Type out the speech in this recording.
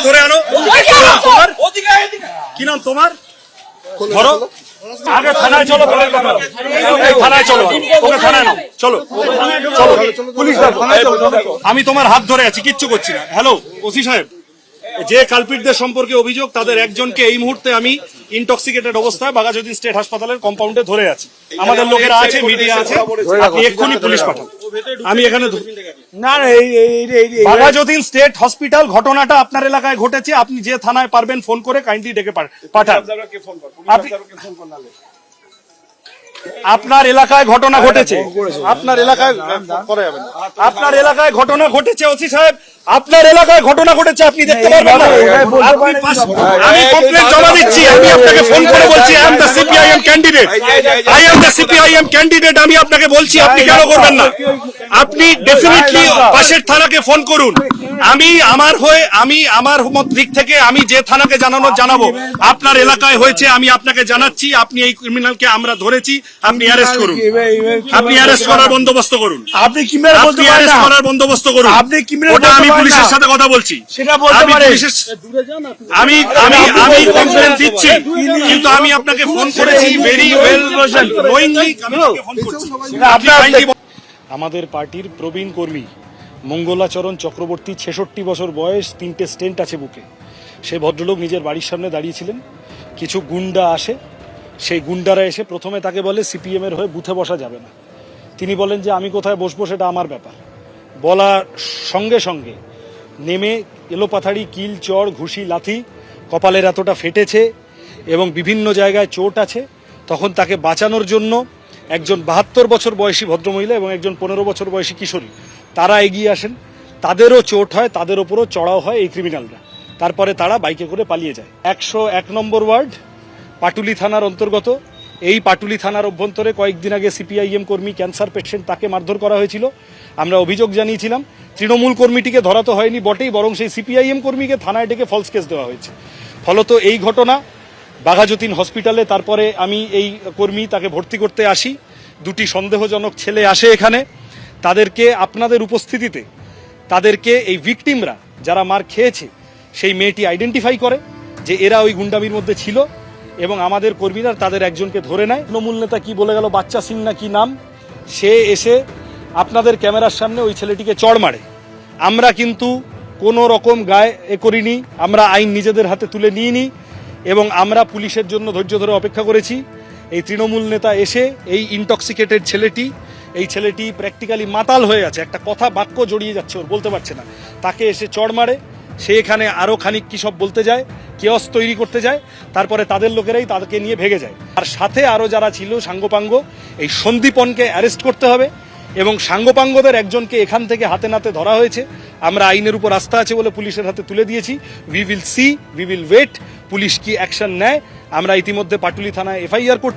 ধরে আনো। কি নাম তোমার? ধরো আগে থানায় চলো, থানায় চলো, ওকে থানায় নাও, চলো চলো পুলিশ। আমি তোমার হাত ধরে আছি, কিচ্ছু করছি না। হ্যালো ওসি সাহেব, যে কালপিটদের সম্পর্কে অভিযোগ তাদের একজনকে এই মুহূর্তে আমি ইনটক্সিকেটেড অবস্থায় বাঘাযতীন স্টেট হাসপাতালের কম্পাউন্ডে ধরে আছি। আমাদের লোকেরা আছে, মিডিয়া আছে, আপনি এক্ষুনি পুলিশ পাঠান। আমি এখানে না বাঘাযতীন স্টেট হসপিটাল ঘটনাটা আপনার এলাকায় ঘটেছে। আপনি যে থানায় পারবেন ফোন করে কাইন্ডলি ডেকে পাঠান। আপনার এলাকায় ঘটনা ঘটেছে, আপনার এলাকায় আপনার এলাকায় ঘটনা ঘটেছে ওসি সাহেব, আপনার এলাকায় ঘটনা ঘটেছে, আপনি দেখতে পারবেন না। আমি কমপ্লেন জমা দিচ্ছি, আমি আপনাকে ফোন করে বলছি I am the CPIM candidate, I am the CPIM candidate. আমি আপনাকে বলছি, আপনি কেন করবেন না? আপনি ডেফিনেটলি পাশের থানাকে ফোন করুন। আমি আমার দিক থেকে আমি যে থানাকে জানাবো আপনার এলাকায় হয়েছে, আমি আপনাকে জানাচ্ছি। আপনি এই ক্রিমিনালকে আমরা ধরেছি, আপনি অ্যারেস্ট করুন, আপনি অ্যারেস্ট করার বন্দোবস্ত করুন, আপনি অ্যারেস্ট করার বন্দোবস্ত করুন। ওটা আমি পুলিশের সাথে কথা বলছি, আমি কমপ্লেন দিচ্ছি, কিন্তু আমি আপনাকে ফোন করেছি ভেরি ওয়েল নোইংলি। আমাদের পার্টির প্রবীণ কর্মী মঙ্গলাচরণ চক্রবর্তী, 66 বছর বয়স, 3টে স্টেন্ট আছে বুকে। সে ভদ্রলোক নিজের বাড়ির সামনে দাঁড়িয়েছিলেন, কিছু গুন্ডা আসে। সেই গুন্ডারা এসে প্রথমে তাকে বলে সিপিএম এর হয়ে বুথে বসা যাবে না। তিনি বলেন যে আমি কোথায় বসবো সেটা আমার ব্যাপার। বলার সঙ্গে সঙ্গে নেমে এলোপাথাড়ি কিল, চড়, ঘুষি, লাথি, কপালের এতটা ফেটেছে এবং বিভিন্ন জায়গায় চোট আছে। তখন তাকে বাঁচানোর জন্য একজন 72 বছর বয়সী ভদ্রমহিলা এবং একজন 15 বছর বয়সী কিশোরী তারা এগিয়ে আসেন। তাদেরও চোট হয়, তাদের ওপরও চড়াও হয় এই ক্রিমিনালরা। তারপরে তারা বাইকে করে পালিয়ে যায়। 101 নম্বর ওয়ার্ড পাটুলি থানার অন্তর্গত। এই পাটুলি থানার অভ্যন্তরে কয়েকদিন আগে সিপিআইএম কর্মী, ক্যান্সার পেশেন্ট, তাকে মারধর করা হয়েছিল। আমরা অভিযোগ জানিয়েছিলাম। তৃণমূল কর্মীটিকে ধরা তো হয়নি বটেই, বরং সেই সিপিআইএম কর্মীকে থানায় ডেকে ফলস কেস দেওয়া হয়েছে। ফলত এই ঘটনা বাঘাযতীন হসপিটালে। তারপরে আমি এই কর্মী তাকে ভর্তি করতে আসি। দুটি সন্দেহজনক ছেলে আসে এখানে। তাদেরকে আপনাদের উপস্থিতিতে তাদেরকে এই ভিকটিমরা যারা মার খেয়েছে সেই মেয়েটি আইডেন্টিফাই করে যে এরা ওই গুন্ডামির মধ্যে ছিল এবং আমাদের কর্মীরা তাদের একজনকে ধরে নেয়। তৃণমূল নেতা কি বলে গেল, বাচ্চা সিং না কি নাম, সে এসে আপনাদের ক্যামেরার সামনে ওই ছেলেটিকে চড় মারে। আমরা কিন্তু কোনো রকম গায়ে করিনি, আমরা আইন নিজেদের হাতে তুলে নিইনি এবং আমরা পুলিশের জন্য ধৈর্য ধরে অপেক্ষা করেছি। এই তৃণমূল নেতা এসে এই ইনটক্সিকেটেড এই ছেলেটি প্র্যাকটিক্যালি মাতাল হয়ে আছে, একটা কথা বাক্য জড়িয়ে যাচ্ছে, ওর বলতে পারছে না, তাকে এসে চড় মারে। সে এখানে আরও খানিক কী সব বলতে যায়, কেওস তৈরি করতে যায়। তারপরে তাদের লোকেরাই তাদেরকে নিয়ে ভেগে যায়। আর সাথে আরও যারা ছিল সাঙ্গপাঙ্গ, এই সন্দীপনকে অ্যারেস্ট করতে হবে এবং সাঙ্গপাঙ্গদের একজনকে এখান থেকে হাতে নাতে ধরা হয়েছে। আমরা আইনের উপর আস্থা আছে বলে পুলিশের হাতে তুলে দিয়েছি। উই উইল ওয়েট পুলিশ কি অ্যাকশন নেয়। আমরা ইতিমধ্যে পাটুলি থানায় এফআইআর করছি।